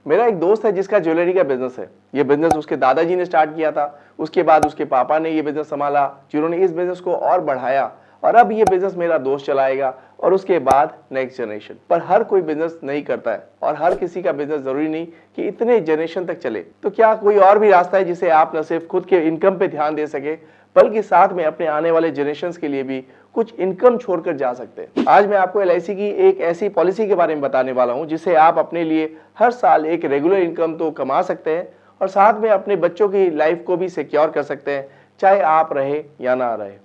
मेरा एक दोस्त है जिसका ज्वेलरी का बिजनेस है। ये बिजनेस उसके दादाजी ने स्टार्ट किया था, उसके बाद उसके पापा ने ये बिजनेस संभाला, जिन्होंने इस बिजनेस को और बढ़ाया और अब ये बिजनेस मेरा दोस्त चलाएगा और उसके बाद नेक्स्ट जनरेशन। पर हर कोई बिजनेस नहीं करता है और हर किसी का बिजनेस जरूरी नहीं कि इतने जनरेशन तक चले। तो क्या कोई और भी रास्ता है जिसे आप न सिर्फ खुद के इनकम पे ध्यान दे सके बल्कि साथ में अपने आने वाले जनरेशन के लिए भी कुछ इनकम छोड़कर जा सकते हैं। आज मैं आपको एलआईसी की एक ऐसी पॉलिसी के बारे में बताने वाला हूं जिससे आप अपने लिए हर साल एक रेगुलर इनकम तो कमा सकते हैं और साथ में अपने बच्चों की लाइफ को भी सिक्योर कर सकते हैं, चाहे आप रहे या ना रहे।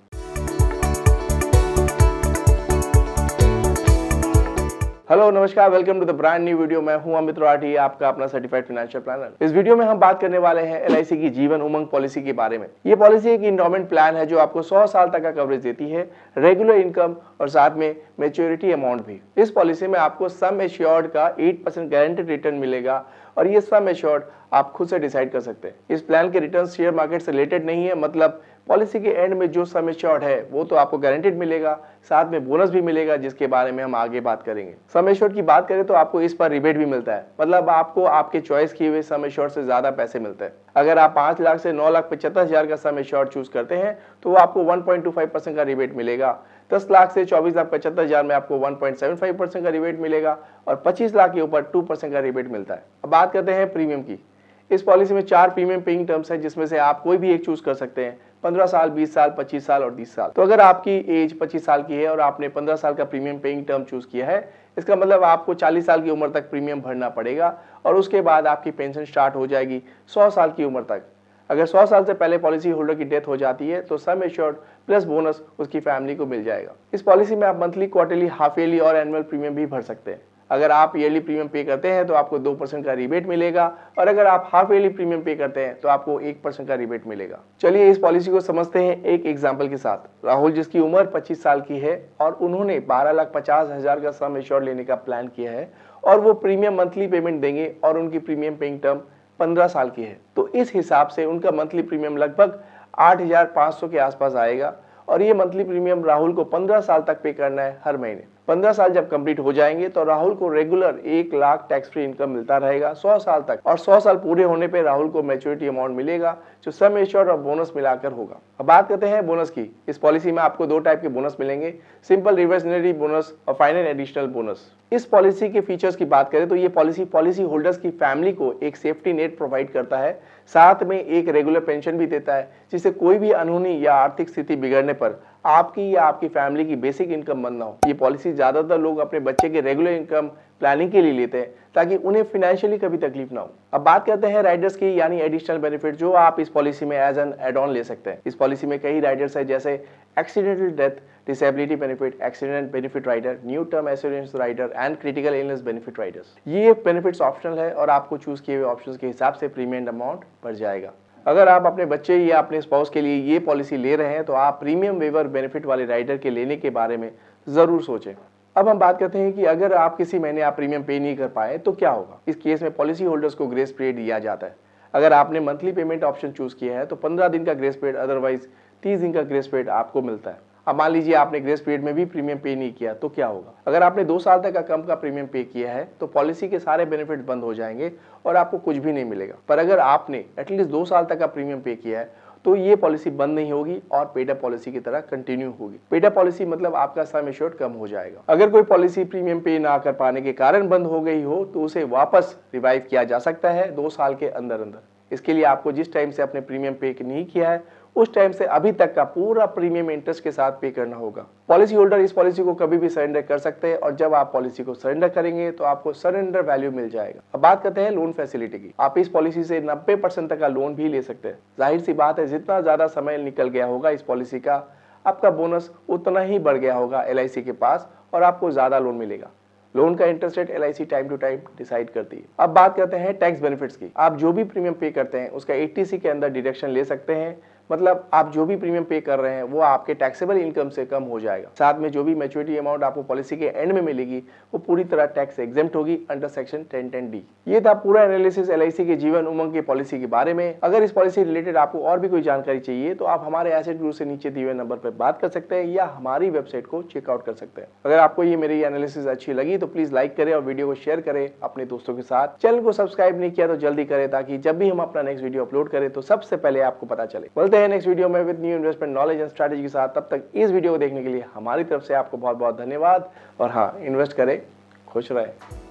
हेलो नमस्कार, welcome to the brand new video. मैं हूं अमित राठी, आपका अपना सर्टिफाइड फाइनेंशियल प्लानर। इस वीडियो में हम बात करने वाले हैं एलआईसी की जीवन उमंग पॉलिसी के बारे में। ये पॉलिसी एक इंडोमेंट प्लान है जो आपको 100 साल तक का कवरेज देती है, रेगुलर इनकम और साथ में मैच्योरिटी अमाउंट भी। इस पॉलिसी में आपको सम एश्योर्ड का 8% गारंटेड रिटर्न मिलेगा और ये सम एश्योर्ड आप खुद से डिसाइड कर सकते हैं। इस प्लान के रिटर्न शेयर मार्केट से रिलेटेड नहीं है, मतलब पॉलिसी के एंड में जो सम एश्योर्ड है वो तो आपको गारंटेड मिलेगा, साथ में बोनस भी मिलेगा जिसके बारे में हम आगे बात करेंगे। सम एश्योर्ड की बात करें तो आपको इस पर रिबेट भी मिलता है, मतलब आपको आपके चॉइस किए हुए सम एश्योर्ड से ज्यादा पैसे मिलते हैं। अगर आप 5 लाख से 9,75,000 का सम एश्योर्ड चूज करते हैं तो आपको 1.25% का रिबेट मिलेगा। 10 लाख से 24,75,000 में आपको 1.75% का रिबेट मिलेगा और 25 लाख के ऊपर 2% का रिबेट मिलता है। अब बात करते हैं प्रीमियम की। इस पॉलिसी में 4 प्रीमियम पेइंग टर्म्स हैं जिसमें से आप कोई भी एक चूज कर सकते हैं, 15 साल, 20 साल, 25 साल और 30 साल। तो अगर आपकी एज 25 साल की है और आपने 15 साल का प्रीमियम पेइंग टर्म चूज किया है, इसका मतलब आपको 40 साल की उम्र तक प्रीमियम भरना पड़ेगा और उसके बाद आपकी पेंशन स्टार्ट हो जाएगी 100 साल की उम्र तक। अगर 100 साल से पहले पॉलिसी होल्डर की डेथ हो जाती है तो सम एश्योर्ड प्लस बोनस उसकी फैमिली को मिल जाएगा। इस पॉलिसी में आप मंथली, क्वार्टरली, हाफ ईयरली और एनुअल प्रीमियम भी भर सकते हैं। अगर आप ईयरली प्रीमियम पे करते हैं तो आपको 2% का रिबेट मिलेगा और अगर आप हाफ ईयरली प्रीमियम पे करते हैं तो आपको 1% का रिबेट मिलेगा। चलिए इस पॉलिसी को समझते हैं एक एग्जांपल के साथ। राहुल जिसकी उम्र 25 साल की है और उन्होंने 12,50,000 का सम एश्योर्ड लेने का प्लान किया है और वो प्रीमियम मंथली पेमेंट देंगे और उनकी प्रीमियम पेइंग टर्म 15 साल की है, तो इस हिसाब से उनका मंथली प्रीमियम लगभग 8,500 के आसपास आएगा और ये मंथली प्रीमियम राहुल को 15 साल तक पे करना है हर महीने। 15 साल जब कंप्लीट हो जाएंगे तो राहुल को regular 1 lakh tax free income मिलता रहेगा 100 साल तक और 100 साल पूरे होने पे राहुल को मैच्योरिटी अमाउंट मिलेगा जो सम एश्योर्ड और बोनस मिलाकर होगा। अब बात करते हैं बोनस की। इस पॉलिसी में आपको 2 टाइप के बोनस मिलेंगे, सिंपल रिवर्सनरी बोनस और फाइनल एडिशनल बोनस। इस पॉलिसी के फीचर्स की बात करें तो ये पॉलिसी होल्डर्स की फैमिली को एक सेफ्टी नेट प्रोवाइड करता है, साथ में एक रेगुलर पेंशन भी देता है जिससे कोई भी अनहोनी या आर्थिक स्थिति बिगड़ने पर आपकी या आपकी फैमिली की बेसिक इनकम बंद ना हो। ये पॉलिसी ज्यादातर लोग अपने बच्चे के रेगुलर इनकम प्लानिंग के लिए लेते हैं ताकि उन्हें फाइनेंशियली कभी तकलीफ ना हो। अब बात करते हैं राइडर्स की, यानी एडिशनल बेनिफिट जो आप इस पॉलिसी में एज एन एड ऑन ले सकते हैं। इस पॉलिसी में कई राइडर्स है जैसे accidental death, disability benefit, accident benefit rider, new term assurance rider and critical illness benefit riders. ये बेनिफिट्स ऑप्शनल है और आपको चूज किए हुए ऑप्शंस के हिसाब से प्रीमियम अमाउंट बढ़ जाएगा। अगर आप अपने बच्चे या अपने स्पाउस के लिए ये पॉलिसी ले रहे हैं तो आप प्रीमियम वेवर बेनिफिट वाले राइडर के लेने के बारे में जरूर सोचें। अब हम बात करते हैं कि अगर आप किसी महीने आप प्रीमियम पे नहीं कर पाए तो क्या होगा। इस केस में पॉलिसी होल्डर्स को ग्रेस पीरियड दिया जाता है। अगर आपने मंथली पेमेंट ऑप्शन चूज किया है तो 15 दिन का ग्रेस पीरियड, अदरवाइज 30 दिन का ग्रेस पीरियड आपको मिलता है। अब मान लीजिए आपने ग्रेस पीरियड में भी प्रीमियम पे नहीं किया तो क्या होगा। अगर आपने 2 साल तक का कम का प्रीमियम पे किया है तो पॉलिसी के सारे बेनिफिट बंद हो जाएंगे और आपको कुछ भी नहीं मिलेगा। पर अगर आपने एटलीस्ट 2 साल तक का प्रीमियम पे किया है तो ये पॉलिसी बंद नहीं होगी और पेड अप पॉलिसी की तरह कंटिन्यू होगी। पेड अप पॉलिसी मतलब आपका सम एश्योर्ड कम हो जाएगा। अगर कोई पॉलिसी प्रीमियम पे ना कर पाने के कारण बंद हो गई हो तो उसे वापस रिवाइव किया जा सकता है 2 साल के अंदर अंदर। इसके लिए आपको जिस टाइम से अपने प्रीमियम पे नहीं किया है उस टाइम से अभी तक का पूरा प्रीमियम इंटरेस्ट के साथ पे करना होगा। पॉलिसी होल्डर इस पॉलिसी को कभी भी सरेंडर कर सकते हैं और जब आप पॉलिसी को सरेंडर करेंगे तो आपको सरेंडर वैल्यू मिल जाएगा। अब बात करते हैं लोन फैसिलिटी की। आप इस पॉलिसी से 90% तक का लोन भी ले सकते हैं। जाहिर सी बात है, जितना ज्यादा समय निकल गया होगा इस पॉलिसी का, आपका बोनस उतना ही बढ़ गया होगा एलआईसी के पास और आपको ज्यादा लोन मिलेगा। लोन का interest rate LIC time to time decide करती है। अब बात करते हैं टैक्स बेनिफिट्स की। आप जो भी प्रीमियम पे करते हैं उसका 80C के अंदर डिडक्शन ले सकते हैं। मतलब आप जो भी प्रीमियम पे कर रहे हैं वो आपके टैक्सेबल इनकम से कम हो जाएगा। साथ में जो भी मैच्योरिटी अमाउंट आपको पॉलिसी के एंड में मिलेगी वो पूरी तरह टैक्स एग्जेम्प्ट होगी अंडर सेक्शन 1010D। ये था पूरा एनालिसिस LIC के जीवन उमंग की पॉलिसी के बारे में। अगर इस पॉलिसी रिलेटेड आपको और भी कोई जानकारी चाहिए तो आप हमारे एसेट गुरु से नीचे दिए हुए नंबर पर बात कर सकते हैं या हमारी वेबसाइट को चेकआउट कर सकते हैं। अगर आपको ये मेरी एनालिसिस अच्छी लगी तो प्लीज लाइक करें और वीडियो को शेयर करें अपने दोस्तों के साथ। चैनल को सब्सक्राइब नहीं किया तो जल्दी करें ताकि जब भी हम अपना नेक्स्ट वीडियो अपलोड करें तो सबसे पहले आपको पता चले। मिलते हैं नेक्स्ट वीडियो में with new investment knowledge and strategy के साथ। तब तक इस वीडियो को देखने के लिए हमारी तरफ से आपको बहुत बहुत धन्यवाद। और हाँ, इन्वेस्ट करें, खुश रहें।